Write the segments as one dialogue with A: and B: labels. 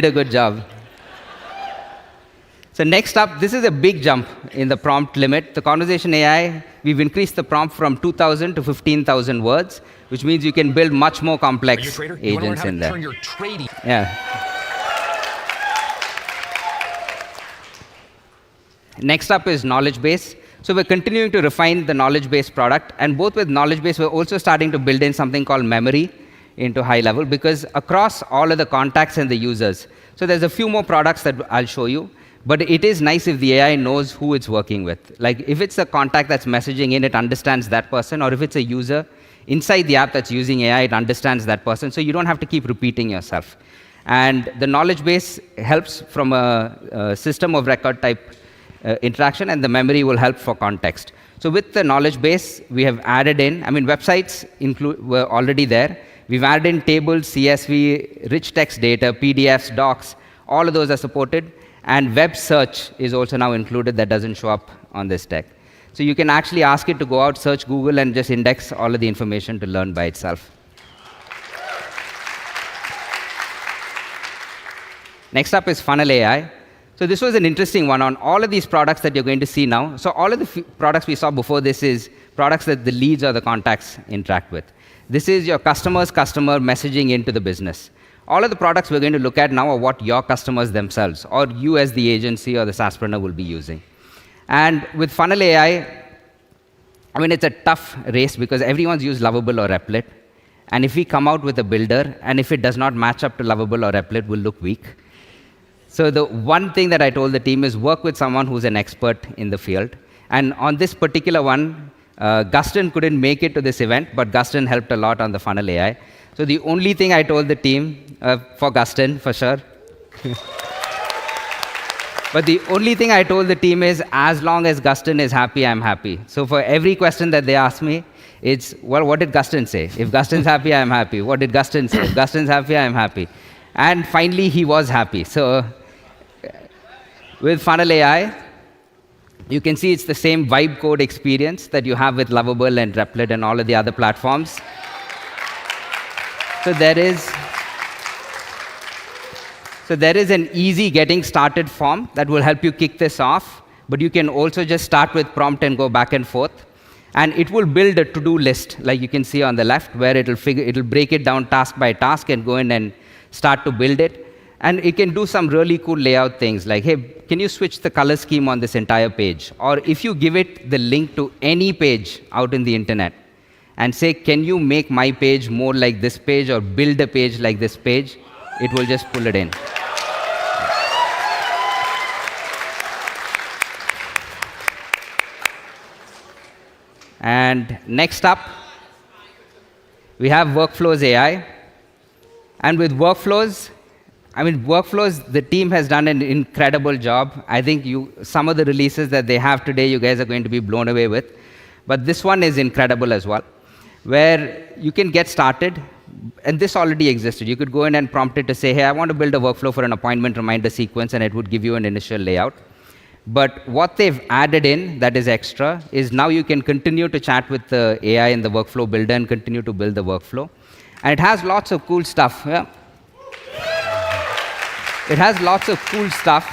A: did a good job. So next up, this is a big jump in the prompt limit. The conversation AI, we've increased the prompt from 2,000 to 15,000 words, which means you can build much more complex agents in there. Yeah. Next up is knowledge base. So we're continuing to refine the knowledge base product, and both with knowledge base, we're also starting to build in something called memory into GoHighLevel, because across all of the contacts and the users. So there's a few more products that I'll show you. But it is nice if the AI knows who it's working with. Like if it's a contact that's messaging in, it understands that person, or if it's a user inside the app that's using AI, it understands that person, so you don't have to keep repeating yourself. And the knowledge base helps from a system of record type interaction, and the memory will help for context. So with the knowledge base, we have added in, websites were already there. We've added in tables, CSV, rich text data, PDFs, docs, all of those are supported. And web search is also now included that doesn't show up on this deck. So you can actually ask it to go out, search Google, and just index all of the information to learn by itself. Next up is Funnel AI. So this was an interesting one on all of these products that you're going to see now. So all of the products we saw before this is products that the leads or the contacts interact with. This is your customer's customer messaging into the business. All of the products we're going to look at now are what your customers themselves, or you as the agency or the SaaSpreneur will be using. And with Funnel AI, it's a tough race because everyone's used Lovable or Replit. And if we come out with a builder, and if it does not match up to Lovable or Replit, we'll look weak. So the one thing that I told the team is work with someone who's an expert in the field. And on this particular one, Gustin couldn't make it to this event, but Gustin helped a lot on the Funnel AI. So the only thing I told the team, for Gustin, for sure, but the only thing I told the team is, as long as Gustin is happy, I'm happy. So for every question that they ask me, it's, well, what did Gustin say? If Gustin's happy, I'm happy. What did Gustin say? If Gustin's happy, I'm happy. And finally, he was happy. So with Funnel AI, you can see it's the same vibe code experience that you have with Lovable and Replit and all of the other platforms. So there is an easy getting started form that will help you kick this off, but you can also just start with prompt and go back and forth. And it will build a to-do list, like you can see on the left, where it'll break it down task by task and go in and start to build it. And it can do some really cool layout things, like, hey, can you switch the color scheme on this entire page? Or if you give it the link to any page out in the internet, and say, can you make my page more like this page, or build a page like this page, it will just pull it in. And next up, we have Workflows AI. And with Workflows, the team has done an incredible job. I think some of the releases that they have today, you guys are going to be blown away with. But this one is incredible as well, where you can get started, and this already existed. You could go in and prompt it to say, hey, I want to build a workflow for an appointment reminder sequence, and it would give you an initial layout. But what they've added in that is extra is now you can continue to chat with the AI in the workflow builder and continue to build the workflow. And it has lots of cool stuff. Yeah. It has lots of cool stuff.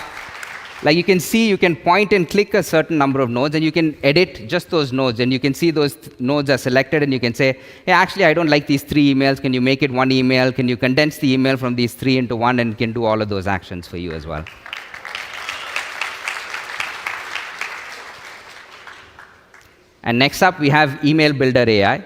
A: Like you can see, you can point and click a certain number of nodes, and you can edit just those nodes. And you can see those nodes are selected, and you can say, hey, actually, I don't like these 3 emails. Can you make it 1 email? Can you condense the email from these 3 into 1? And it can do all of those actions for you as well. And next up, we have Email Builder AI.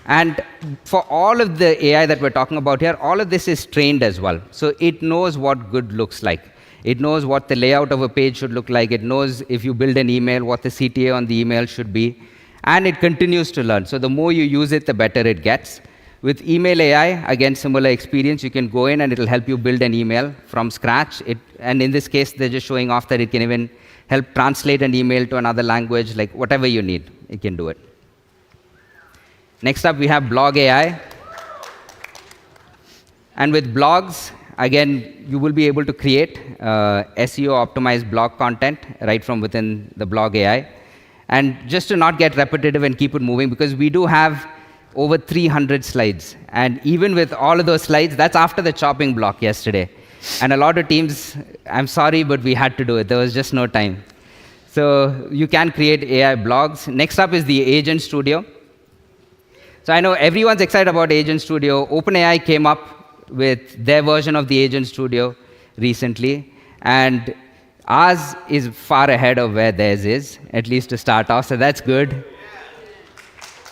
A: And for all of the AI that we're talking about here, all of this is trained as well. So it knows what good looks like. It knows what the layout of a page should look like. It knows if you build an email, what the CTA on the email should be. And it continues to learn. So the more you use it, the better it gets. With Email AI, again, similar experience. You can go in, and it'll help you build an email from scratch. And in this case, they're just showing off that it can even help translate an email to another language, like whatever you need, it can do it. Next up, we have Blog AI. And with blogs, again, you will be able to create SEO-optimized blog content right from within the Blog AI. And just to not get repetitive and keep it moving, because we do have over 300 slides. And even with all of those slides, that's after the chopping block yesterday. And a lot of teams, I'm sorry, but we had to do it. There was just no time. So you can create AI blogs. Next up is the Agent Studio. So I know everyone's excited about Agent Studio. OpenAI came up with their version of the Agent Studio recently, and ours is far ahead of where theirs is, at least to start off, so that's good.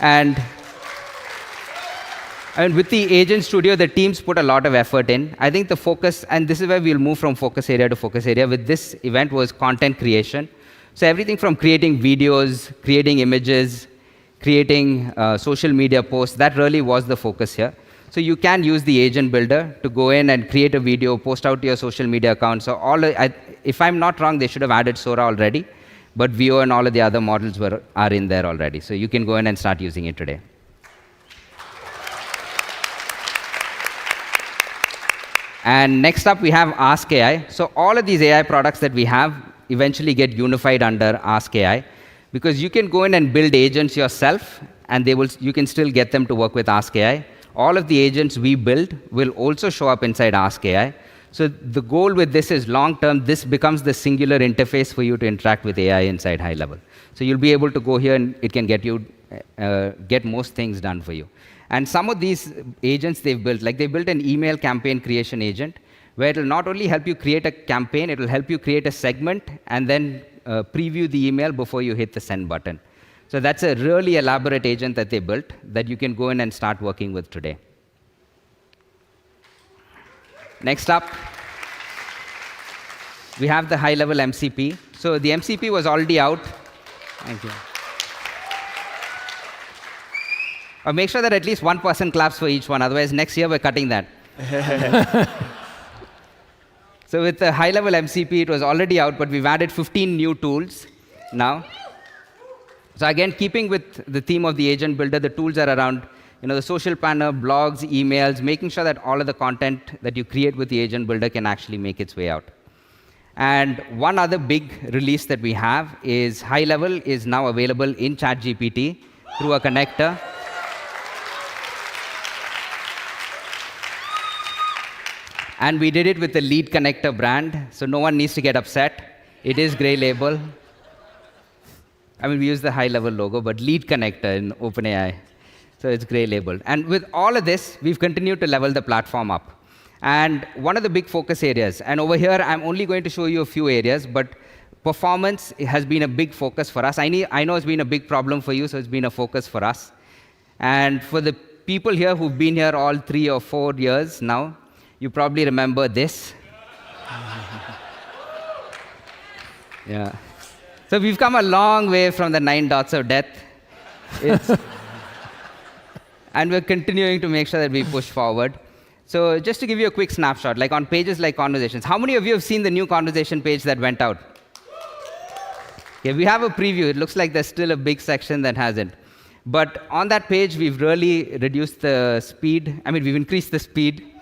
A: And with the Agent Studio, the teams put a lot of effort in. I think the focus, and this is where we'll move from focus area to focus area, with this event was content creation. So everything from creating videos, creating images, creating social media posts, that really was the focus here. So you can use the agent builder to go in and create a video, post out to your social media account. So if I'm not wrong, they should have added Sora already, but Veo and all of the other models are in there already. So you can go in and start using it today. And next up, we have Ask AI. So all of these AI products that we have eventually get unified under Ask AI, because you can go in and build agents yourself, and you can still get them to work with Ask AI. All of the agents we build will also show up inside Ask AI. So the goal with this is long-term, this becomes the singular interface for you to interact with AI inside HighLevel. So you'll be able to go here, and it can get most things done for you. And some of these agents they've built, like they built an email campaign creation agent, where it will not only help you create a campaign, it will help you create a segment and then preview the email before you hit the send button. So that's a really elaborate agent that they built that you can go in and start working with today. Next up, we have the high-level MCP. So the MCP was already out. Thank you. Make sure that at least one person claps for each one, otherwise next year we're cutting that. So with the high-level MCP, it was already out, but we've added 15 new tools now. So again, keeping with the theme of the agent builder, the tools are around the social planner, blogs, emails, making sure that all of the content that you create with the agent builder can actually make its way out. And one other big release that we have is high-level is now available in ChatGPT through a connector. And we did it with the lead connector brand, so no one needs to get upset. It is gray label. I mean, we use the high-level logo, but lead connector in OpenAI. So it's gray labeled. And with all of this, we've continued to level the platform up. And one of the big focus areas, and over here, I'm only going to show you a few areas, but performance has been a big focus for us. I know it's been a big problem for you, so it's been a focus for us. And for the people here who've been here all 3 or 4 years now, you probably remember this. Yeah. So we've come a long way from the 9 dots of death. And we're continuing to make sure that we push forward. So just to give you a quick snapshot, like on pages like Conversations, how many of you have seen the new conversation page that went out? Okay, we have a preview. It looks like there's still a big section that hasn't. But on that page, we've really reduced the speed. I mean, we've increased the speed.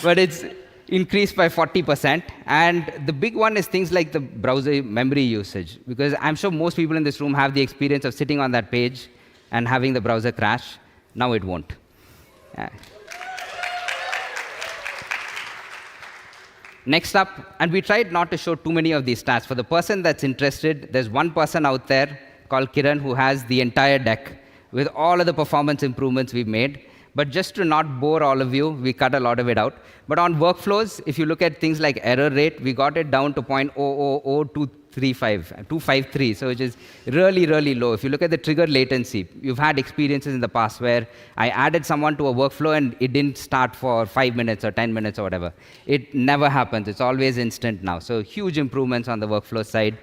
A: But it's increased by 40%. And the big one is things like the browser memory usage, because I'm sure most people in this room have the experience of sitting on that page and having the browser crash. Now it won't. Yeah. Next up, and we tried not to show too many of these stats. For the person that's interested, there's one person out there called Kiran who has the entire deck with all of the performance improvements we've made. But just to not bore all of you, we cut a lot of it out. But on workflows, if you look at things like error rate, we got it down to 253, so which is really, really low. If you look at the trigger latency, you've had experiences in the past where I added someone to a workflow and it didn't start for 5 minutes or 10 minutes or whatever. It never happens. It's always instant now. So huge improvements on the workflow side.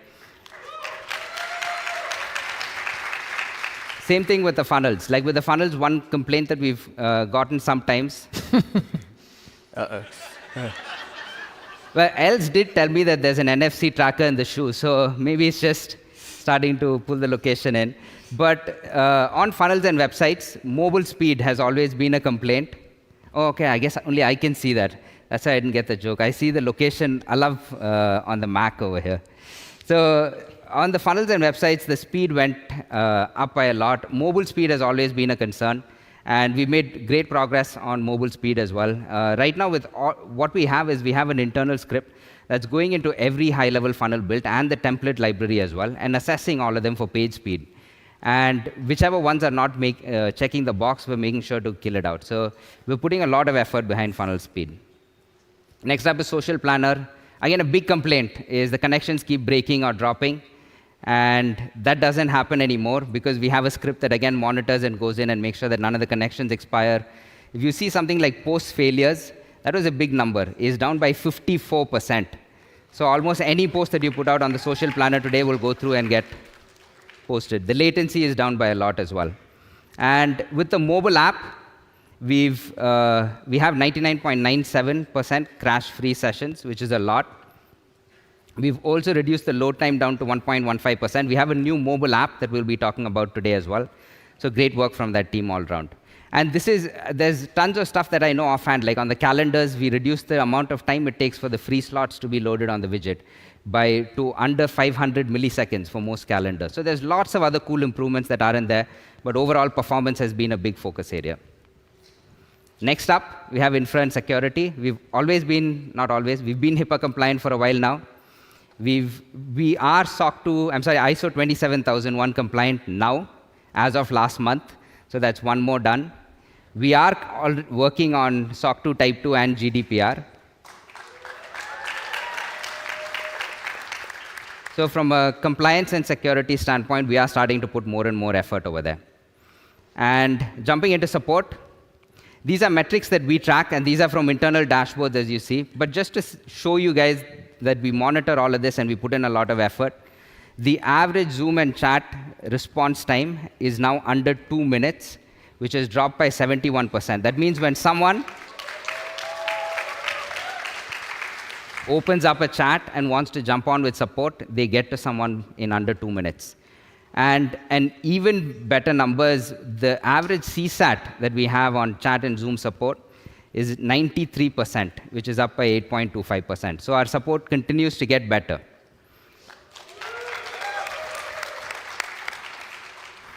A: Same thing with the funnels. Like with the funnels, one complaint that we've gotten sometimes. Well, Els did tell me that there's an NFC tracker in the shoe, so maybe it's just starting to pull the location in. But on funnels and websites, mobile speed has always been a complaint. Oh, okay, I guess only I can see that. That's why I didn't get the joke. I see the location, I love on the Mac over here. So on the funnels and websites, the speed went up by a lot. Mobile speed has always been a concern. And we made great progress on mobile speed as well. Right now, with what we have is we have an internal script that's going into every high-level funnel built and the template library as well, and assessing all of them for page speed. And whichever ones are not checking the box, we're making sure to kill it out. So we're putting a lot of effort behind funnel speed. Next up is social planner. Again, a big complaint is the connections keep breaking or dropping. And that doesn't happen anymore because we have a script that, again, monitors and goes in and makes sure that none of the connections expire. If you see something like post failures, that was a big number, is down by 54%. So almost any post that you put out on the social planner today will go through and get posted. The latency is down by a lot as well. And with the mobile app, we have 99.97% crash-free sessions, which is a lot. We've also reduced the load time down to 1.15%. We have a new mobile app that we'll be talking about today as well. So great work from that team all around. And there's tons of stuff that I know offhand, like on the calendars, we reduced the amount of time it takes for the free slots to be loaded on the widget to under 500 milliseconds for most calendars. So there's lots of other cool improvements that are in there, but overall performance has been a big focus area. Next up, we have infra and security. We've been HIPAA compliant for a while now. We are ISO 27001 compliant now, as of last month. So that's one more done. We are working on SOC 2 Type 2 and GDPR. So from a compliance and security standpoint, we are starting to put more and more effort over there. And jumping into support, these are metrics that we track, and these are from internal dashboards, as you see. But just to show you guys that we monitor all of this and we put in a lot of effort, the average Zoom and chat response time is now under 2 minutes, which has dropped by 71%. That means when someone opens up a chat and wants to jump on with support, they get to someone in under 2 minutes. And even better numbers, the average CSAT that we have on chat and Zoom support is 93%, which is up by 8.25%. So our support continues to get better.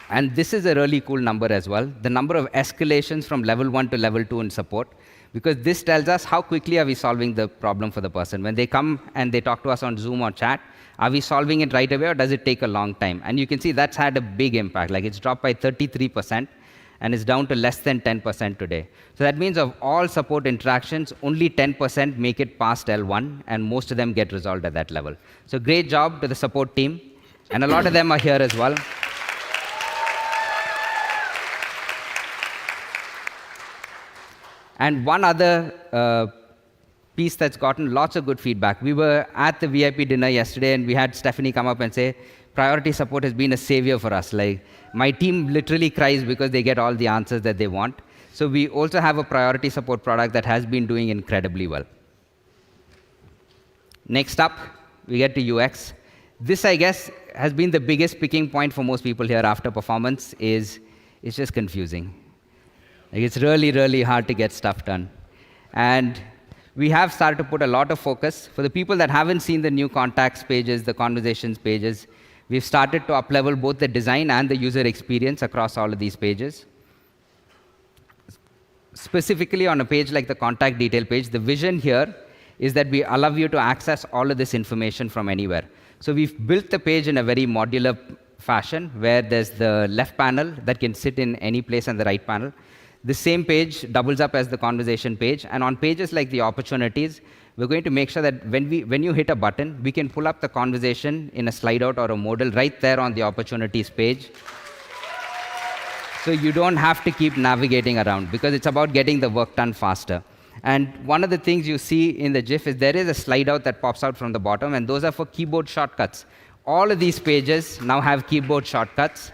A: And this is a really cool number as well, the number of escalations from level 1 to level 2 in support, because this tells us how quickly are we solving the problem for the person. When they come and they talk to us on Zoom or chat, are we solving it right away or does it take a long time? And you can see that's had a big impact. Like it's dropped by 33% and it's down to less than 10% today. So that means of all support interactions, only 10% make it past L1 and most of them get resolved at that level. So great job to the support team. And a lot of them are here as well. And one other piece that's gotten lots of good feedback. We were at the VIP dinner yesterday, and we had Stephanie come up and say, priority support has been a savior for us. Like, my team literally cries because they get all the answers that they want. So we also have a priority support product that has been doing incredibly well. Next up, we get to UX. This, I guess, has been the biggest picking point for most people here after performance. It's just confusing. Like, it's really, really hard to get stuff done. And we have started to put a lot of focus. For the people that haven't seen the new contacts pages, the conversations pages, we've started to up-level both the design and the user experience across all of these pages. Specifically on a page like the contact detail page, the vision here is that we allow you to access all of this information from anywhere. So we've built the page in a very modular fashion, where there's the left panel that can sit in any place and the right panel. The same page doubles up as the conversation page, and on pages like the opportunities, we're going to make sure that when you hit a button, we can pull up the conversation in a slide out or a modal right there on the opportunities page. So you don't have to keep navigating around, because it's about getting the work done faster. And one of the things you see in the GIF is there is a slide out that pops out from the bottom, and those are for keyboard shortcuts. All of these pages now have keyboard shortcuts.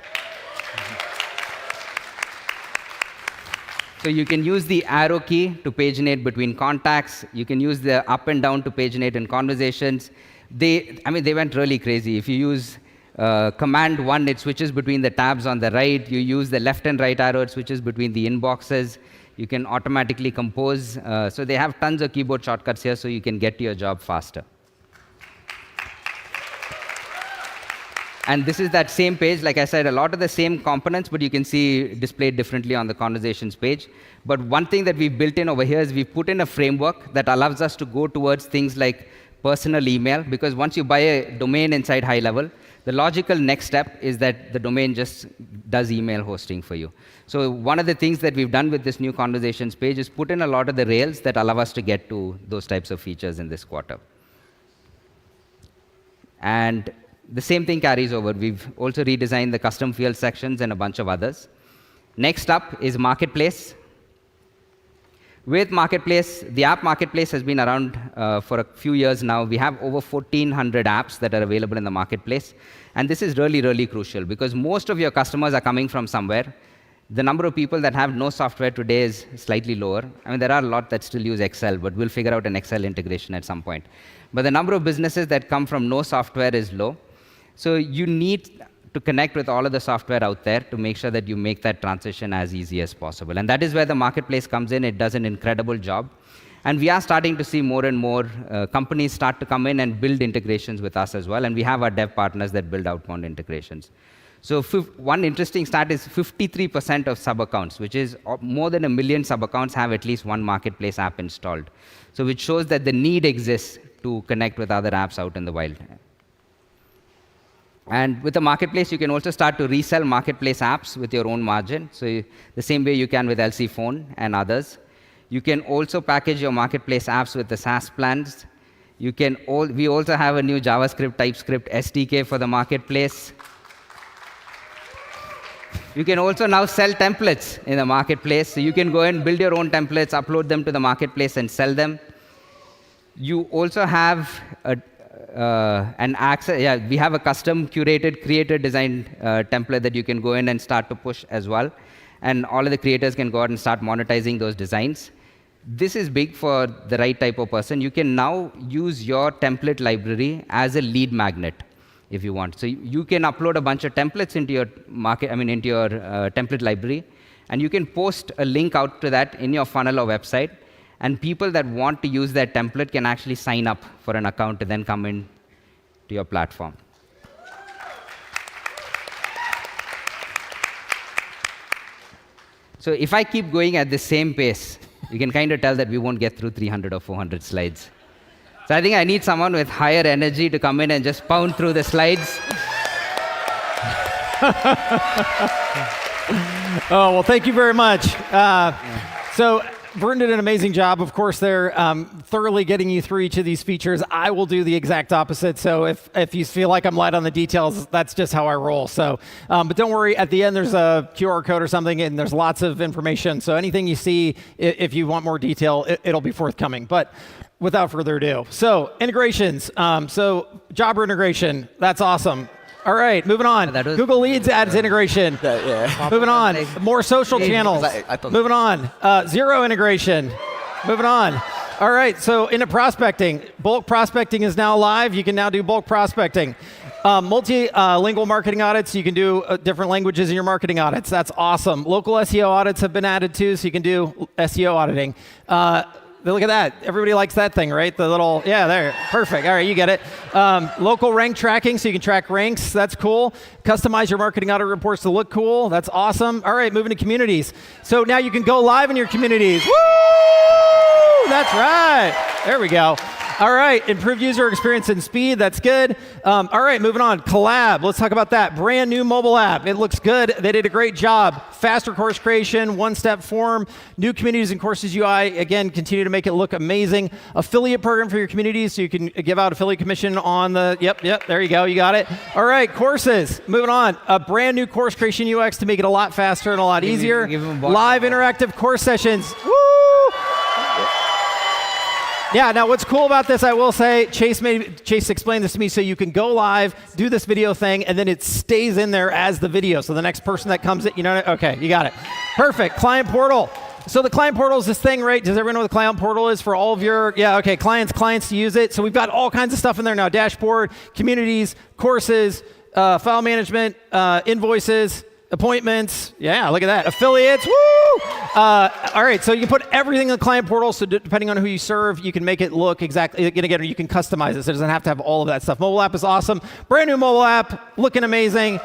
A: So you can use the arrow key to paginate between contacts. You can use the up and down to paginate in conversations. They went really crazy. If you use Command 1, it switches between the tabs on the right. You use the left and right arrow, it switches between the inboxes. You can automatically compose. So they have tons of keyboard shortcuts here so you can get to your job faster. And this is that same page. Like I said, a lot of the same components, but you can see displayed differently on the conversations page. But one thing that we've built in over here is we've put in a framework that allows us to go towards things like personal email, because once you buy a domain inside HighLevel, the logical next step is that the domain just does email hosting for you. So one of the things that we've done with this new conversations page is put in a lot of the rails that allow us to get to those types of features in this quarter. And the same thing carries over. We've also redesigned the custom field sections and a bunch of others. Next up is Marketplace. With Marketplace, the app Marketplace has been around for a few years now. We have over 1,400 apps that are available in the Marketplace. And this is really, really crucial, because most of your customers are coming from somewhere. The number of people that have no software today is slightly lower. I mean, there are a lot that still use Excel, but we'll figure out an Excel integration at some point. But the number of businesses that come from no software is low. So you need to connect with all of the software out there to make sure that you make that transition as easy as possible. And that is where the Marketplace comes in. It does an incredible job. And we are starting to see more and more companies start to come in and build integrations with us as well. And we have our dev partners that build outbound integrations. So one interesting stat is 53% of sub-accounts, which is more than 1 million sub-accounts, have at least one Marketplace app installed. So which shows that the need exists to connect with other apps out in the wild. And with the Marketplace, you can also start to resell Marketplace apps with your own margin. So the same way you can with LC Phone and others. You can also package your Marketplace apps with the SaaS plans. We also have a new JavaScript, TypeScript SDK for the Marketplace. You can also now sell templates in the Marketplace. So you can go and build your own templates, upload them to the Marketplace, and sell them. You also have an access. Yeah, we have a custom curated, creator designed template that you can go in and start to push as well. And all of the creators can go out and start monetizing those designs. This is big for the right type of person. You can now use your template library as a lead magnet if you want. So you can upload a bunch of templates into your template library, and you can post a link out to that in your funnel or website. And people that want to use that template can actually sign up for an account to then come in to your platform. So if I keep going at the same pace, you can kind of tell that we won't get through 300 or 400 slides. So I think I need someone with higher energy to come in and just pound through the slides.
B: Oh, well, thank you very much. So Vern did an amazing job. Of course, they're thoroughly getting you through each of these features. I will do the exact opposite. So if you feel like I'm light on the details, that's just how I roll. So, but don't worry. At the end, there's a QR code or something, and there's lots of information. So anything you see, if you want more detail, it'll be forthcoming. But without further ado, so integrations. So Jobber integration. That's awesome. All right, moving on. Google Leads ads integration. Moving on. More social channels. Moving on. Zero integration. Moving on. All right, so into prospecting. Bulk prospecting is now live. You can now do bulk prospecting. Multilingual marketing audits. You can do different languages in your marketing audits. That's awesome. Local SEO audits have been added too, so you can do SEO auditing. Look at that. Everybody likes that thing, right? The little, yeah, there. Perfect. All right, you get it. Local rank tracking, so you can track ranks. That's cool. Customize your marketing audit reports to look cool. That's awesome. All right, moving to communities. So now you can go live in your communities. Woo! That's right. There we go. All right, improved user experience and speed. That's good. All right, moving on. Collab. Let's talk about that. Brand new mobile app. It looks good. They did a great job. Faster course creation, one-step form, new communities and courses UI. Again, continue to make it look amazing. Affiliate program for your communities, so you can give out affiliate commission on the. Yep. There you go. You got it. All right, courses. Moving on. A brand new course creation UX to make it a lot faster and a lot easier. Live interactive course sessions. Woo! Yeah, now what's cool about this, I will say, Chase explained this to me, so you can go live, do this video thing, and then it stays in there as the video. So the next person that comes in, okay, you got it. Perfect. Client portal. So the client portal is this thing, right? Does everyone know what the client portal is for all of your, clients to use it. So we've got all kinds of stuff in there now. Dashboard, communities, courses, file management, invoices, appointments. Yeah, look at that. Affiliates. Woo! All right, so you put everything in the client portal. So depending on who you serve, you can make it look exactly. Again, you can customize it. So it doesn't have to have all of that stuff. Mobile app is awesome. Brand new mobile app, looking amazing.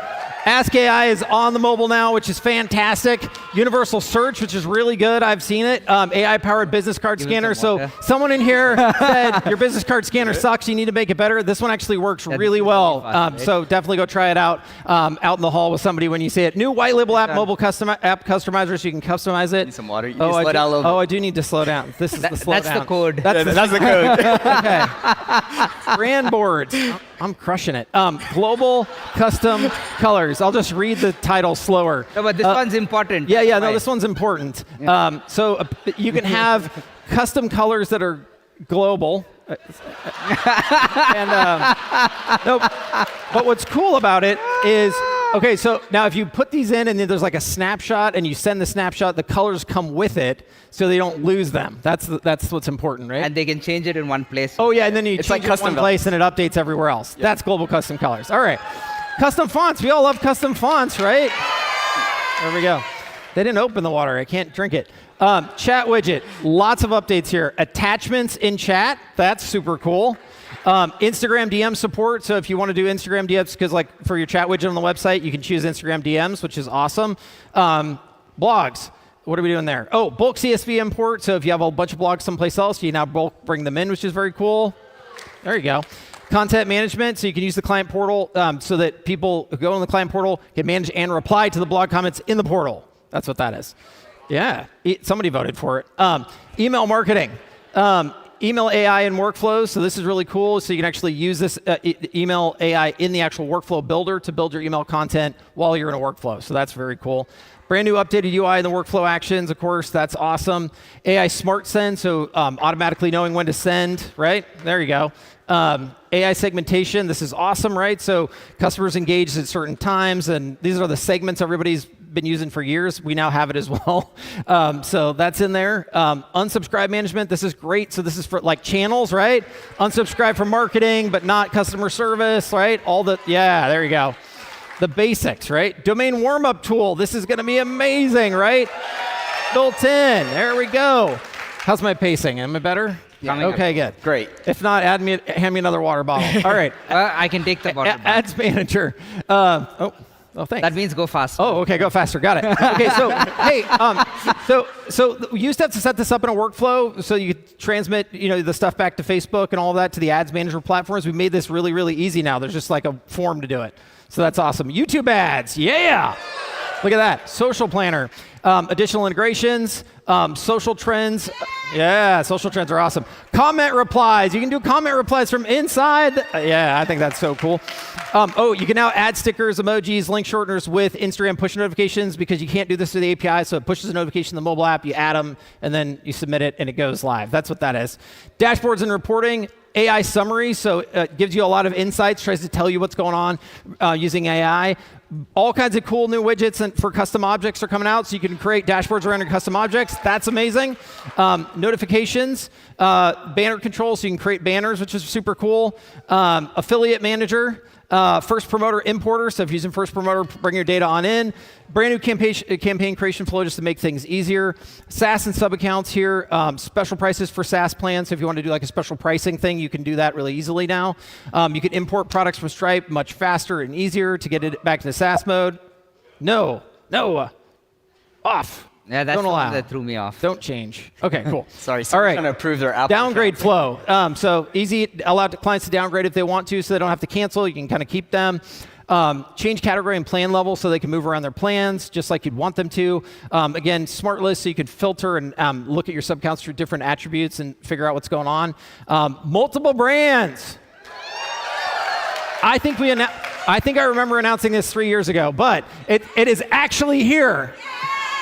B: Ask AI is on the mobile now, which is fantastic. Universal search, which is really good. I've seen it. AI-powered business card scanner. So someone in here said your business card scanner sucks. You need to make it better. This one actually works really well. So definitely go try it out in the hall with somebody when you see it. New white label app, mobile app customizer, so you can customize it.
C: Need some water. You need to slow down a little bit.
B: Oh, I do need to slow down. This is the slow down.
A: That's the code.
C: That's the code.
B: Okay. Brand boards. I'm crushing it. Global custom colors. I'll just read the title slower.
A: No, but this one's important.
B: Yeah, no, this one's important. So you can have custom colors that are global. But what's cool about it is, okay, so now if you put these in and then there's like a snapshot and you send the snapshot, the colors come with it so they don't lose them. That's what's important, right?
A: And they can change it in one place.
B: Oh yeah, and then you
C: It's
B: change
C: like
B: it in one place and it updates everywhere else. Yep. That's global custom colors. All right. Custom fonts. We all love custom fonts, right? There we go. They didn't open the water. I can't drink it. Chat widget. Lots of updates here. Attachments in chat. That's super cool. Instagram DM support. So if you want to do Instagram DMs, because like for your chat widget on the website, you can choose Instagram DMs, which is awesome. Blogs. What are we doing there? Oh, bulk CSV import. So if you have a bunch of blogs someplace else, you now bulk bring them in, which is very cool. There you go. Content management, so you can use the client portal so that people who go in the client portal can manage and reply to the blog comments in the portal. That's what that is. Yeah, somebody voted for it. Email marketing. Email AI and workflows, so this is really cool. So you can actually use this email AI in the actual workflow builder to build your email content while you're in a workflow. So that's very cool. Brand new updated UI in the workflow actions, of course, that's awesome. AI smart send, so automatically knowing when to send, right? There you go. AI segmentation, this is awesome, right? So customers engaged at certain times, and these are the segments everybody's been using for years. We now have it as well. So that's in there. Unsubscribe management, this is great. So this is for like channels, right? Unsubscribe for marketing, but not customer service, right? Yeah, there you go. The basics, right? Domain warm-up tool. This is going to be amazing, right? Built in. There we go. How's my pacing? Am I better?
A: Yeah.
B: Okay, good.
C: Great.
B: If not, hand me another water bottle. All right.
A: I can take the bottle.
B: Ads manager. Oh, thanks.
A: That means go fast.
B: Oh, okay, go faster. Got it. Okay, so hey, so you used to have to set this up in a workflow so you could transmit, the stuff back to Facebook and all of that to the ads manager platforms. We made this really, really easy now. There's just like a form to do it. So that's awesome. YouTube ads, yeah. Look at that. Social planner, additional integrations, social trends. Yeah, social trends are awesome. Comment replies. You can do comment replies from inside. Yeah, I think that's so cool. You can now add stickers, emojis, link shorteners with Instagram push notifications because you can't do this through the API. So it pushes a notification in the mobile app. You add them, and then you submit it, and it goes live. That's what that is. Dashboards and reporting. AI summary, so it gives you a lot of insights, tries to tell you what's going on using AI. All kinds of cool new widgets for custom objects are coming out, so you can create dashboards around your custom objects. That's amazing. Notifications, banner control, so you can create banners, which is super cool. Affiliate manager, first promoter importer, so if you're using first promoter, bring your data on in. Brand new campaign creation flow just to make things easier. SaaS and sub accounts here, special prices for SaaS plans. So if you want to do like a special pricing thing, you can do that really easily now. You can import products from Stripe much faster and easier to get it back to SaaS mode. No, off.
A: Yeah, that's
B: Don't
A: the
B: allow.
A: one that threw me off.
B: Don't change. Okay, cool.
C: Sorry,
B: All right.
C: trying to approve their Apple
B: Downgrade
C: account.
B: flow. So easy, allow clients to downgrade if they want to, so they don't have to cancel. You can kind of keep them. Change category and plan level so they can move around their plans just like you'd want them to. Again, smart list so you could filter and look at your subcounts through different attributes and figure out what's going on. Multiple brands. I think I remember announcing this 3 years ago, but it is actually here.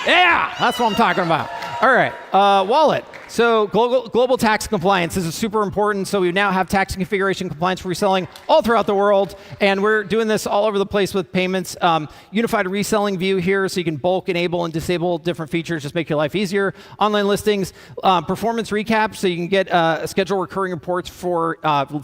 B: Yeah, that's what I'm talking about. All right, wallet. So global tax compliance. This is super important. So we now have tax and configuration compliance for reselling all throughout the world. And we're doing this all over the place with payments. Unified reselling view here, so you can bulk enable and disable different features, just make your life easier. Online listings, performance recap, so you can get schedule recurring reports for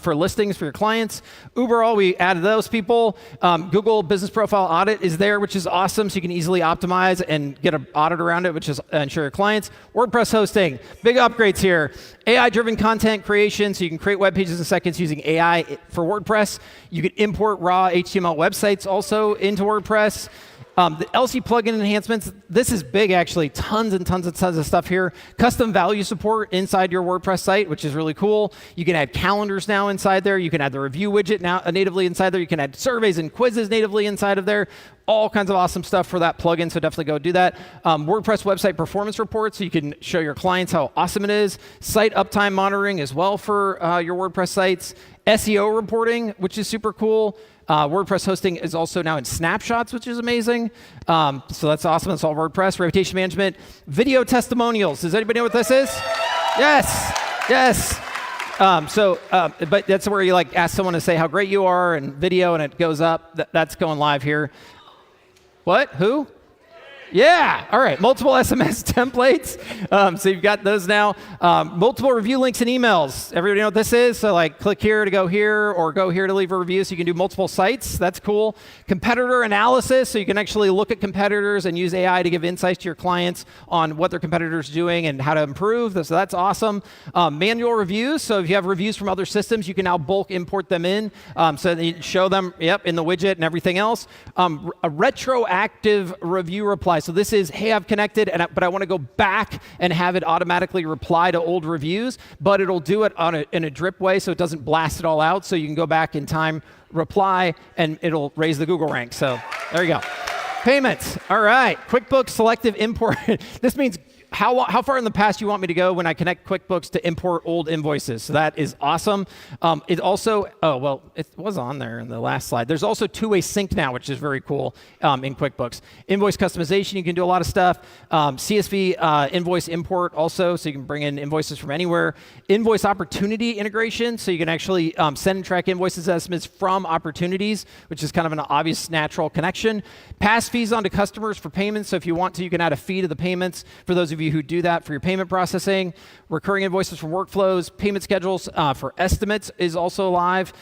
B: listings for your clients. Uberall, we added those people. Google Business Profile Audit is there, which is awesome, so you can easily optimize and get an audit around it, which is ensure your clients. WordPress hosting, big upgrades here. AI-driven content creation, so you can create web pages in seconds using AI for WordPress. You can import raw HTML websites also into WordPress. The LC plugin enhancements, this is big actually, tons and tons of stuff here. Custom value support inside your WordPress site, which is really cool. You can add calendars now inside there. You can add the review widget now natively inside there. You can add surveys and quizzes natively inside of there. All kinds of awesome stuff for that plugin, so definitely go do that. WordPress website performance reports, so you can show your clients how awesome it is. Site uptime monitoring as well for your WordPress sites. SEO reporting, which is super cool. WordPress hosting is also now in snapshots, which is amazing. So that's awesome. That's all WordPress. Reputation management. Video testimonials. Does anybody know what this is? Yes. Yes. But that's where you like ask someone to say how great you are and video, and it goes up. That's going live here. What? Who? Yeah, all right, multiple SMS templates. So you've got those now. Multiple review links and emails. Everybody know what this is? So like click here to go here or go here to leave a review, so you can do multiple sites. That's cool. Competitor analysis, so you can actually look at competitors and use AI to give insights to your clients on what their competitors are doing and how to improve. So that's awesome. Manual reviews, so if you have reviews from other systems, you can now bulk import them in. So that you show them, in the widget and everything else. A retroactive review reply. So this is, hey, I've connected, but I want to go back and have it automatically reply to old reviews, but it'll do it in a drip way, so it doesn't blast it all out. So you can go back in time, reply, and it'll raise the Google rank. So there you go. Payments. All right. QuickBooks selective import. This means how far in the past you want me to go when I connect QuickBooks to import old invoices. So that is awesome. It also, it was on there in the last slide. There's also two-way sync now, which is very cool in QuickBooks. Invoice customization, you can do a lot of stuff. CSV invoice import also, so you can bring in invoices from anywhere. Invoice opportunity integration, so you can actually send and track invoices estimates from opportunities, which is kind of an obvious natural connection. Pass fees onto customers for payments, so if you want to, you can add a fee to the payments for those of you who do that for your payment processing. Recurring invoices from workflows. Payment schedules for estimates is also live.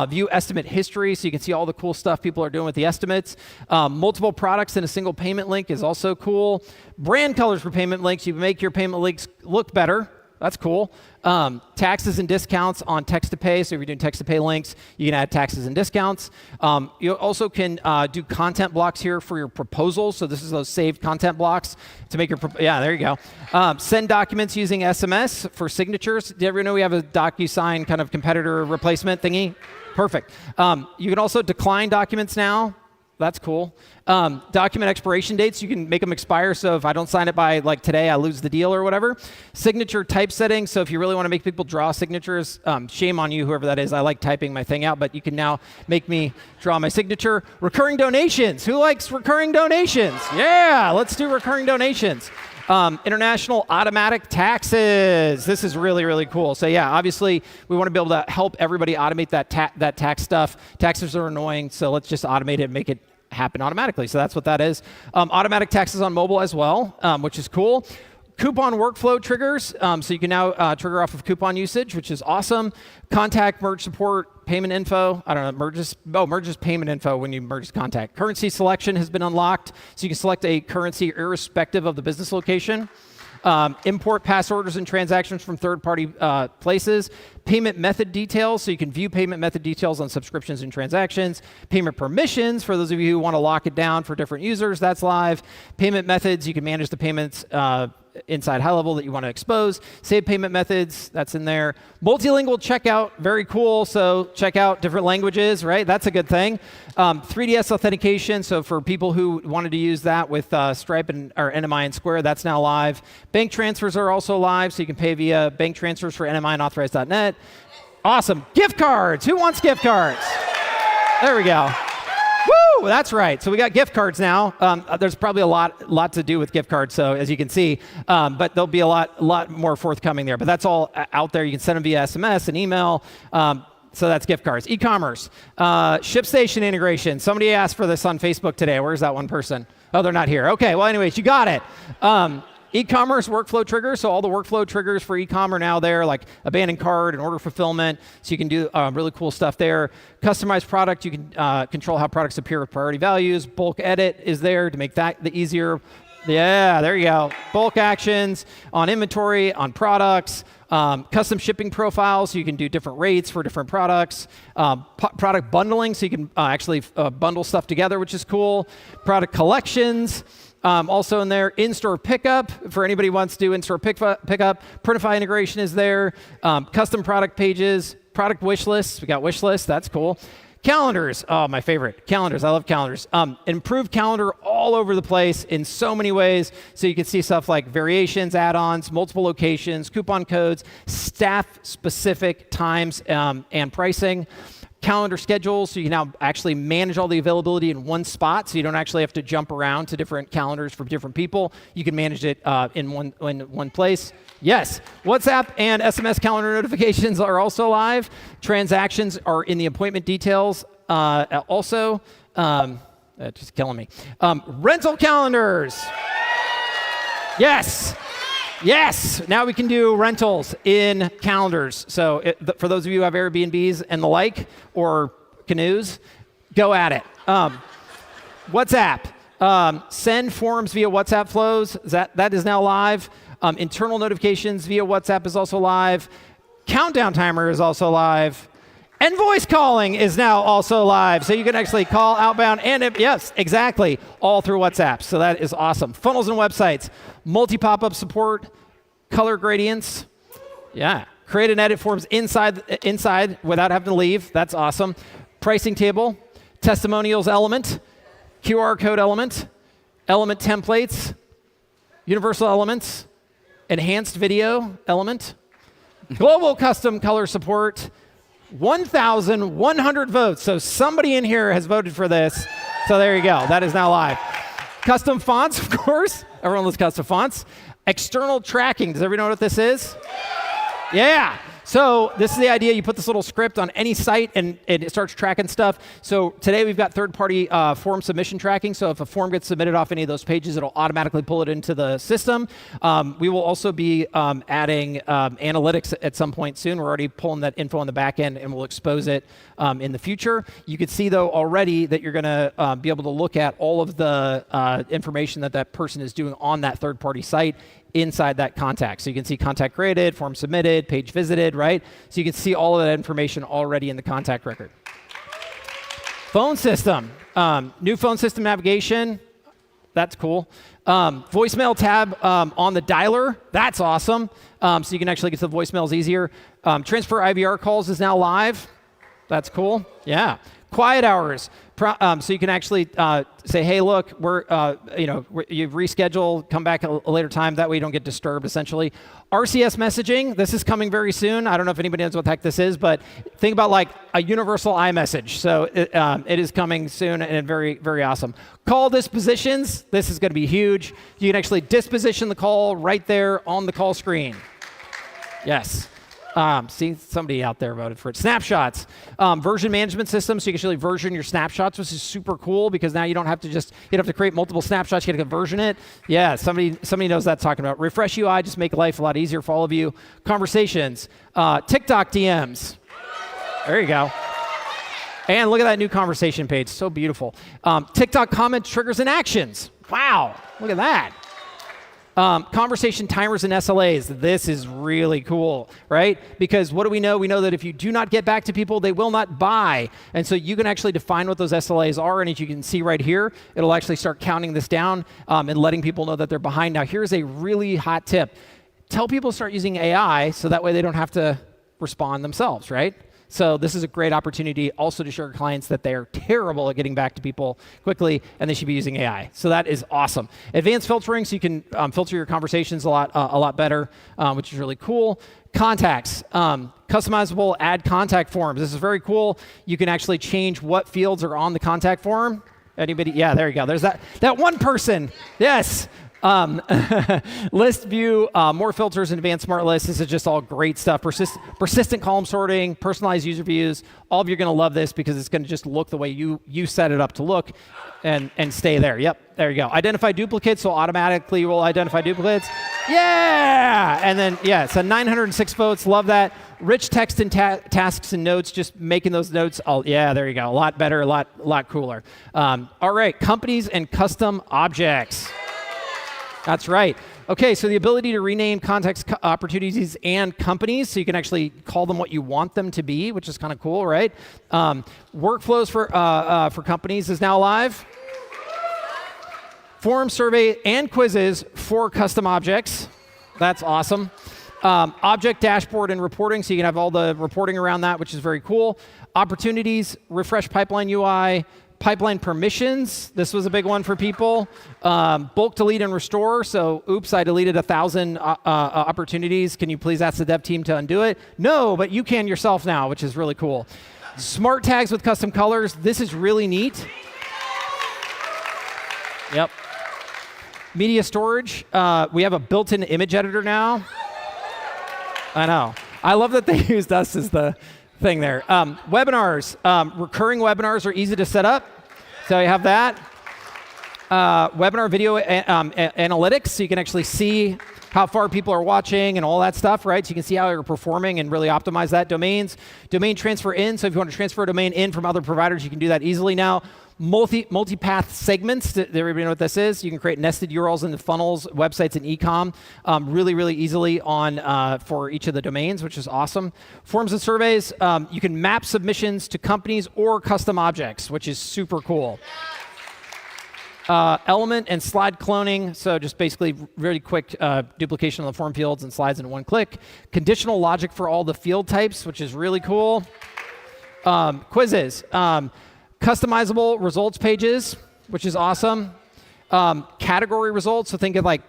B: View estimate history, so you can see all the cool stuff people are doing with the estimates. Multiple products in a single payment link is also cool. Brand colors for payment links. You make your payment links look better. That's cool. Taxes and discounts on text-to-pay. So if you're doing text-to-pay links, you can add taxes and discounts. You also can do content blocks here for your proposals. So this is those saved content blocks to make your, there you go. Send documents using SMS for signatures. Did everyone know we have a DocuSign kind of competitor replacement thingy? Perfect. You can also decline documents now. That's cool. Document expiration dates, you can make them expire, so if I don't sign it by like today, I lose the deal or whatever. Signature type settings, so if you really want to make people draw signatures, shame on you, whoever that is. I like typing my thing out, but you can now make me draw my signature. Recurring donations, who likes recurring donations? Yeah, let's do recurring donations. International automatic taxes. This is really, really cool. So yeah, obviously we want to be able to help everybody automate that tax stuff. Taxes are annoying, so let's just automate it and make it happen automatically. So that's what that is. Automatic taxes on mobile as well, which is cool. Coupon workflow triggers, so you can now trigger off of coupon usage, which is awesome. Contact, merge support, payment info. I don't know, merges payment info when you merge contact. Currency selection has been unlocked, so you can select a currency irrespective of the business location. Import pass orders and transactions from third-party places. Payment method details, so you can view payment method details on subscriptions and transactions. Payment permissions, for those of you who want to lock it down for different users, that's live. Payment methods, you can manage the payments inside HighLevel that you want to expose. Save payment methods, that's in there. Multilingual checkout, very cool. So check out different languages, right? That's a good thing. 3DS authentication, so for people who wanted to use that with Stripe or NMI and Square, that's now live. Bank transfers are also live, so you can pay via bank transfers for NMI and Authorize.net. Awesome. Gift cards. Who wants gift cards? There we go. Oh, that's right. So we got gift cards now. There's probably a lot to do with gift cards, so as you can see, but there'll be a lot more forthcoming there. But that's all out there. You can send them via SMS and email. So that's gift cards. E-commerce, ShipStation integration. Somebody asked for this on Facebook today. Where's that one person? Oh, they're not here. Okay, well, anyways, you got it. E-commerce workflow triggers. So all the workflow triggers for e-com are now there, like abandoned cart and order fulfillment. So you can do really cool stuff there. Customized product. You can control how products appear with priority values. Bulk edit is there to make that the easier. Yeah, there you go. Bulk actions on inventory, on products. Custom shipping profiles, so you can do different rates for different products. Product bundling, so you can actually bundle stuff together, which is cool. Product collections, also in there. In-store pickup, for anybody who wants to do in-store pickup. Printify integration is there. Custom product pages, product wish lists. We got wish lists, that's cool. Calendars, oh, my favorite. Calendars, I love calendars. Improved calendar all over the place in so many ways. So you can see stuff like variations, add-ons, multiple locations, coupon codes, staff-specific times and pricing. Calendar schedules, so you can now actually manage all the availability in one spot, so you don't actually have to jump around to different calendars for different people. You can manage it in one place. Yes, WhatsApp and SMS calendar notifications are also live. Transactions are in the appointment details also. That's just killing me. Rental calendars. Yes. Yes, now we can do rentals in calendars. So for those of you who have Airbnbs and the like, or canoes, go at it. WhatsApp, send forms via WhatsApp flows. That is now live. Internal notifications via WhatsApp is also live. Countdown timer is also live. And voice calling is now also live. So you can actually call outbound and, yes, exactly, all through WhatsApp. So that is awesome. Funnels and websites, multi-pop-up support, color gradients. Yeah. Create and edit forms inside without having to leave. That's awesome. Pricing table, testimonials element, QR code element, element templates, universal elements, enhanced video element, global custom color support, 1,100 votes. So somebody in here has voted for this. So there you go. That is now live. Custom fonts, of course. Everyone loves custom fonts. External tracking. Does everybody know what this is? Yeah. So this is the idea. You put this little script on any site, and it starts tracking stuff. So today we've got third-party form submission tracking. So if a form gets submitted off any of those pages, it'll automatically pull it into the system. We will also be adding analytics at some point soon. We're already pulling that info on the back end, and we'll expose it in the future. You can see, though, already that you're going to be able to look at all of the information that person is doing on that third-party site inside that contact. So you can see contact created, form submitted, page visited, right? So you can see all of that information already in the contact record. Phone system, new phone system navigation, that's cool. Voicemail tab on the dialer, that's awesome. So you can actually get to the voicemails easier. Transfer IVR calls is now live, that's cool, yeah. Quiet hours, so you can actually say, hey, look, you've rescheduled, come back a later time. That way you don't get disturbed, essentially. RCS messaging, this is coming very soon. I don't know if anybody knows what the heck this is, but think about like a universal iMessage. So it is coming soon and very, very awesome. Call dispositions, this is going to be huge. You can actually disposition the call right there on the call screen. Yes. See, somebody out there voted for it. Snapshots, version management system, so you can actually version your snapshots, which is super cool because now you don't have to you don't have to create multiple snapshots, you got to version it. Yeah, somebody knows what that's talking about. Refresh UI, just make life a lot easier for all of you. Conversations, TikTok DMs. There you go. And look at that new conversation page, so beautiful. TikTok comments, triggers, and actions. Wow, look at that. Conversation timers and SLAs. This is really cool, right? Because what do we know? We know that if you do not get back to people, they will not buy. And so you can actually define what those SLAs are. And as you can see right here, it'll actually start counting this down and letting people know that they're behind. Now, here's a really hot tip. Tell people to start using AI so that way they don't have to respond themselves, right? So this is a great opportunity also to show our clients that they're terrible at getting back to people quickly, and they should be using AI. So that is awesome. Advanced filtering, so you can filter your conversations a lot better, which is really cool. Contacts, customizable add contact forms. This is very cool. You can actually change what fields are on the contact form. Anybody? Yeah, there you go. There's that one person. Yes. List view, more filters and advanced smart lists. This is just all great stuff. Persistent column sorting, personalized user views. All of you are going to love this because it's going to just look the way you set it up to look and stay there. Yep, there you go. Identify duplicates, so automatically will identify duplicates. Yeah! And then, yeah, so 906 votes. Love that. Rich text and tasks and notes, just making those notes. Yeah, there you go. A lot better, a lot cooler. All right, companies and custom objects. That's right. Okay, so the ability to rename context, opportunities, and companies, so you can actually call them what you want them to be, which is kind of cool, right? Workflows for companies is now live. Form, survey, and quizzes for custom objects. That's awesome. Object dashboard and reporting, so you can have all the reporting around that, which is very cool. Opportunities, refresh pipeline UI, pipeline permissions. This was a big one for people. Bulk delete and restore. So, oops, I deleted 1,000 opportunities. Can you please ask the dev team to undo it? No, but you can yourself now, which is really cool. Smart tags with custom colors. This is really neat. Yep. Media storage. We have a built-in image editor now. I know. I love that they used us as the thing there. Webinars. Recurring webinars are easy to set up. So you have that. Webinar video analytics, so you can actually see how far people are watching and all that stuff, right? So you can see how you're performing and really optimize that. Domains. Domain transfer in, so if you want to transfer a domain in from other providers, you can do that easily now. Multipath segments, does everybody know what this is? You can create nested URLs into funnels, websites, and e-com really, really easily on for each of the domains, which is awesome. Forms and surveys, you can map submissions to companies or custom objects, which is super cool. Element and slide cloning, so just basically really quick duplication of the form fields and slides in one click. Conditional logic for all the field types, which is really cool. Quizzes. Customizable results pages, which is awesome. Category results, so think of like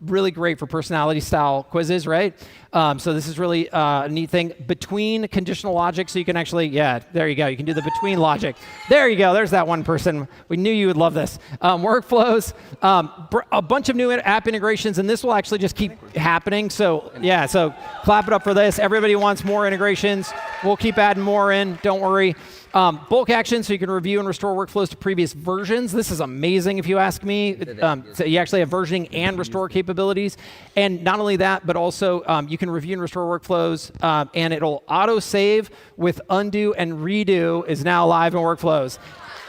B: really great for personality style quizzes, right? So this is really a neat thing. Between conditional logic, so you can actually, yeah, there you go. You can do the between logic. There you go. There's that one person. We knew you would love this. Workflows, a bunch of new app integrations, and this will actually just keep happening. So yeah, so clap it up for this. Everybody wants more integrations. We'll keep adding more in. Don't worry. Bulk action, so you can review and restore workflows to previous versions. This is amazing if you ask me. So you actually have versioning and restore capabilities. And not only that, but also you can review and restore workflows, and it'll auto-save with undo and redo is now live in workflows.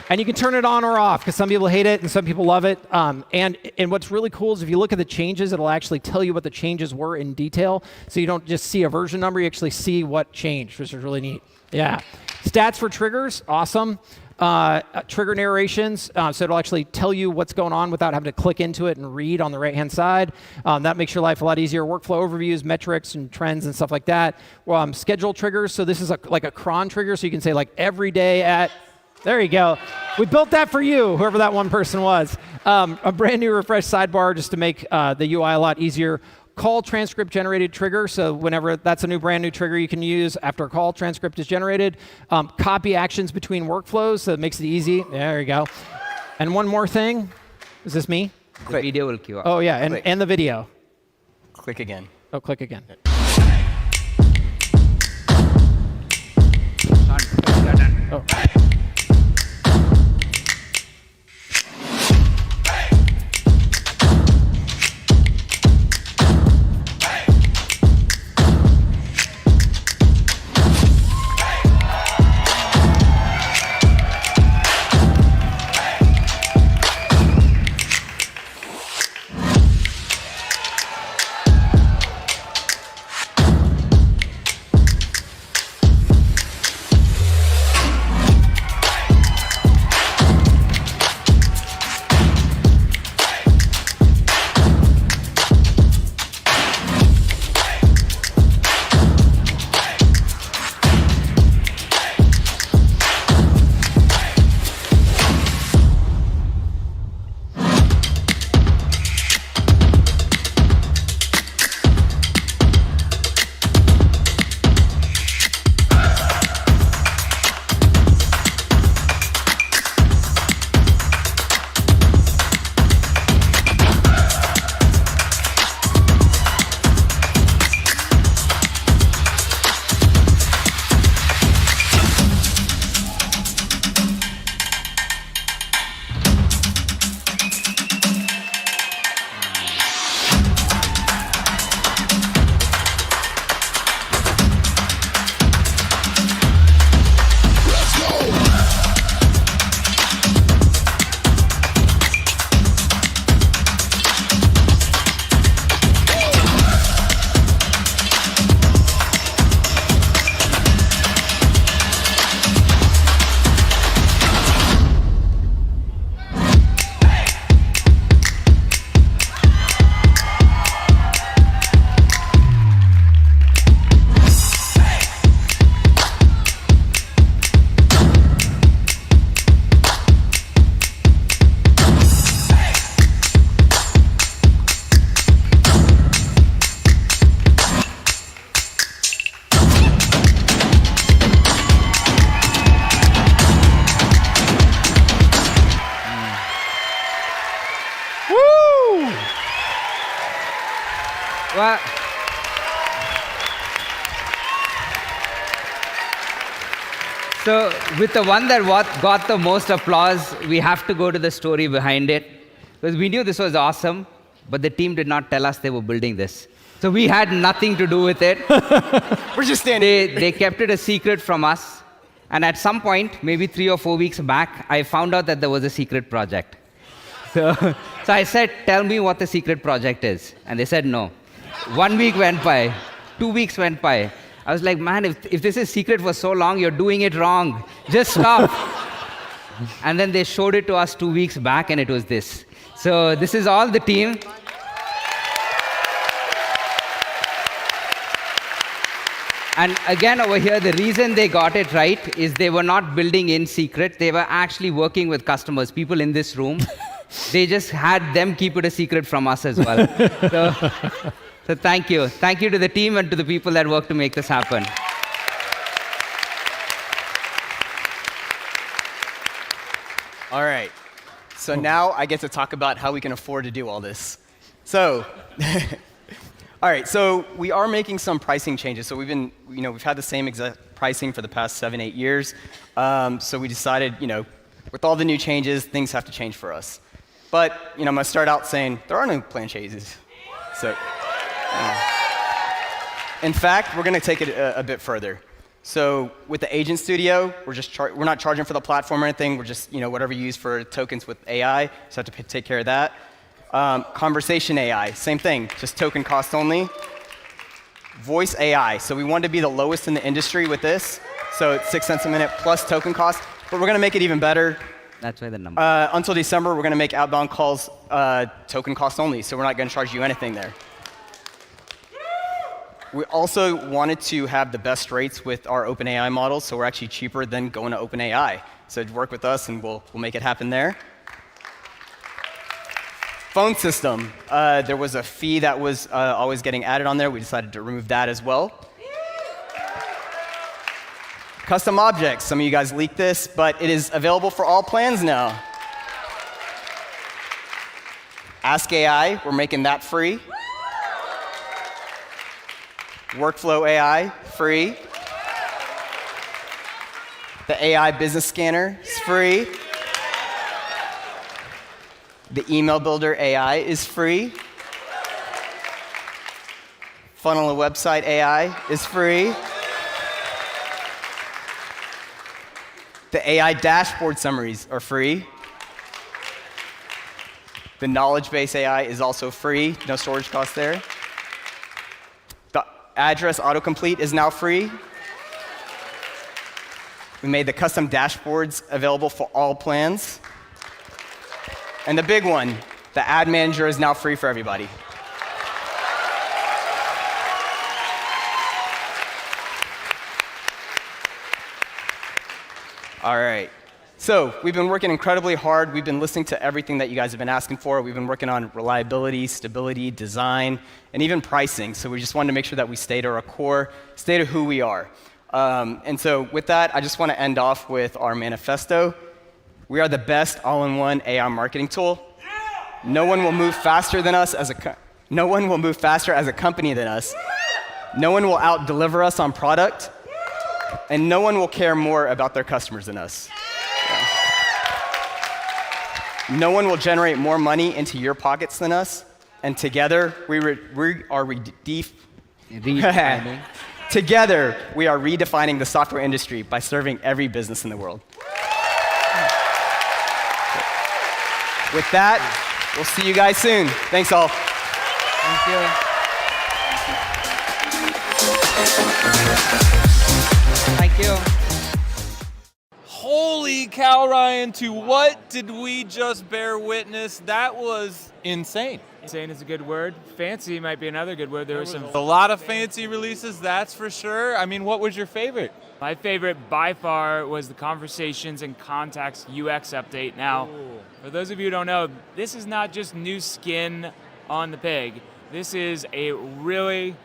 B: And you can turn it on or off, because some people hate it and some people love it. And what's really cool is if you look at the changes, it'll actually tell you what the changes were in detail. So you don't just see a version number, you actually see what changed, which is really neat. Yeah. Stats for triggers, awesome. Trigger narrations, so it'll actually tell you what's going on without having to click into it and read on the right-hand side. That makes your life a lot easier. Workflow overviews, metrics, and trends and stuff like that. Schedule triggers, so this is like a cron trigger, so you can say like every day at, there you go. We built that for you, whoever that one person was. A brand new refresh sidebar just to make the UI a lot easier. Call transcript generated trigger, so whenever that's a brand new trigger you can use after a call transcript is generated. Copy actions between workflows, so it makes it easy. There you go. And one more thing. Is this me?
A: The video will queue up.
B: Oh yeah, and the video.
C: Click again.
B: Oh, click again. Oh.
A: Well, so with the one that got the most applause, we have to go to the story behind it. Because we knew this was awesome, but the team did not tell us they were building this. So we had nothing to do with it.
C: We're just standing.
A: They kept it a secret from us. And at some point, maybe 3 or 4 weeks back, I found out that there was a secret project. So I said, tell me what the secret project is. And they said no. 1 week went by. 2 weeks went by. I was like, man, if this is secret for so long, you're doing it wrong. Just stop. And then they showed it to us 2 weeks back, and it was this. So this is all the team. And again, over here, the reason they got it right is they were not building in secret. They were actually working with customers, people in this room. They just had them keep it a secret from us as well. So thank you. Thank you to the team and to the people that worked to make this happen.
C: All right. So now I get to talk about how we can afford to do all this. So, all right. So we are making some pricing changes. So we've had the same exact pricing for the past 7, 8 years. So we decided, with all the new changes, things have to change for us. But I'm going to start out saying there are no plan changes. So, in fact, we're going to take it a bit further. So with the Agent Studio, we're not charging for the platform or anything. We're just whatever you use for tokens with AI. So have to take care of that. Conversation AI, same thing, just token cost only. Voice AI, so we wanted to be the lowest in the industry with this. So it's 6 cents a minute plus token cost. But we're going to make it even better.
A: That's why the number.
C: Until December, we're going to make outbound calls token cost only. So we're not going to charge you anything there. We also wanted to have the best rates with our OpenAI models, so we're actually cheaper than going to OpenAI. So work with us, and we'll make it happen there. Phone system. There was a fee that was always getting added on there. We decided to remove that as well. Custom objects. Some of you guys leaked this, but it is available for all plans now. Ask AI, we're making that free. Workflow AI, free. The AI business scanner is free. The email builder AI is free. Funnel a website AI is free. The AI dashboard summaries are free. The knowledge base AI is also free, no storage cost there. The address autocomplete is now free. We made the custom dashboards available for all plans. And the big one, the ad manager is now free for everybody. All right. So we've been working incredibly hard. We've been listening to everything that you guys have been asking for. We've been working on reliability, stability, design, and even pricing. So we just wanted to make sure that we stay to our core, stay to who we are. And so with that, I just want to end off with our manifesto. We are the best all-in-one AI marketing tool. No one will move faster than us no one will move faster as a company than us. No one will out-deliver us on product. And no one will care more about their customers than us. No one will generate more money into your pockets than us. And together, Together, we are redefining the software industry by serving every business in the world. With that, we'll see you guys soon. Thanks all.
A: Thank you. Thank you.
D: Holy cow, Ryan, to what did we just bear witness? That was insane.
E: Insane is a good word. Fancy might be another good word. There was
D: A lot of fancy releases, that's for sure. I mean, what was your favorite?
E: My favorite by far was the Conversations and Contacts UX update. Now, for those of you who don't know, this is not just new skin on the pig. This is a really,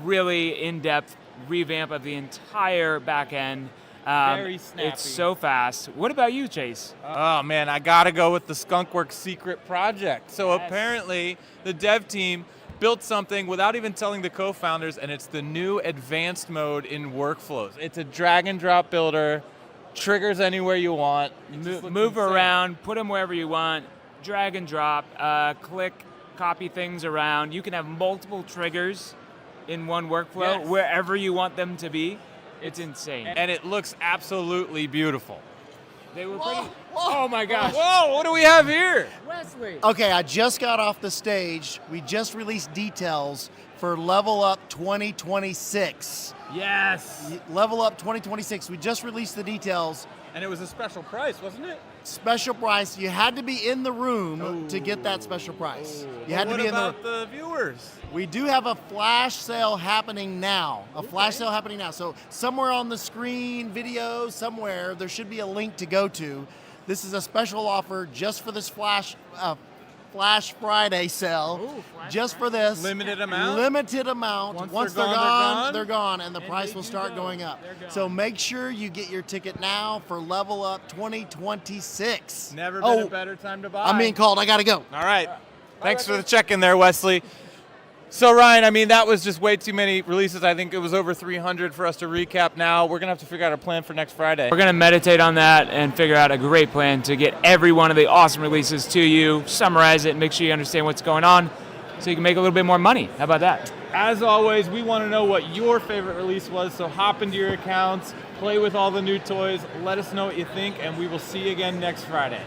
E: really in-depth revamp of the entire back end.
D: Very snappy.
E: It's so fast. What about you, Chase?
D: Oh man, I gotta go with the Skunkworks secret project. So
E: Yes.
D: apparently the dev team built something without even telling the co-founders, and it's the new advanced mode in workflows. It's a drag and drop builder, triggers anywhere you want.
E: Move around, put them wherever you want, drag and drop, click, copy things around. You can have multiple triggers in one workflow wherever you want them to be. It's insane.
D: And it looks absolutely beautiful.
E: They were pretty. Oh my gosh.
D: Whoa, what do we have here?
E: Wesley.
F: Okay, I just got off the stage. We just released details for Level Up 2026.
E: Yes.
F: Level Up 2026. We just released the details.
D: And it was a special price, wasn't it?
F: Special price. You had to be in the room to get that special price. You had to be in the room.
D: What about the viewers?
F: We do have a flash sale happening now. Flash sale happening now. So somewhere on the screen, video, somewhere, there should be a link to go to. This is a special offer just for this Flash Friday sale. Just for this.
D: Limited amount?
F: Limited amount. Once they're gone, they're gone, and the price will start going up. So make sure you get your ticket now for Level Up 2026.
D: Never been a better time to buy.
F: I'm being called. I got to go.
D: All right. Thanks for the check-in there, Wesley. So, Ryan, I mean, that was just way too many releases. I think it was over 300 for us to recap now. We're going to have to figure out a plan for next Friday.
E: We're going to meditate on that and figure out a great plan to get every one of the awesome releases to you, summarize it, and make sure you understand what's going on so you can make a little bit more money. How about that?
D: As always, we want to know what your favorite release was, so hop into your accounts, play with all the new toys, let us know what you think, and we will see you again next Friday.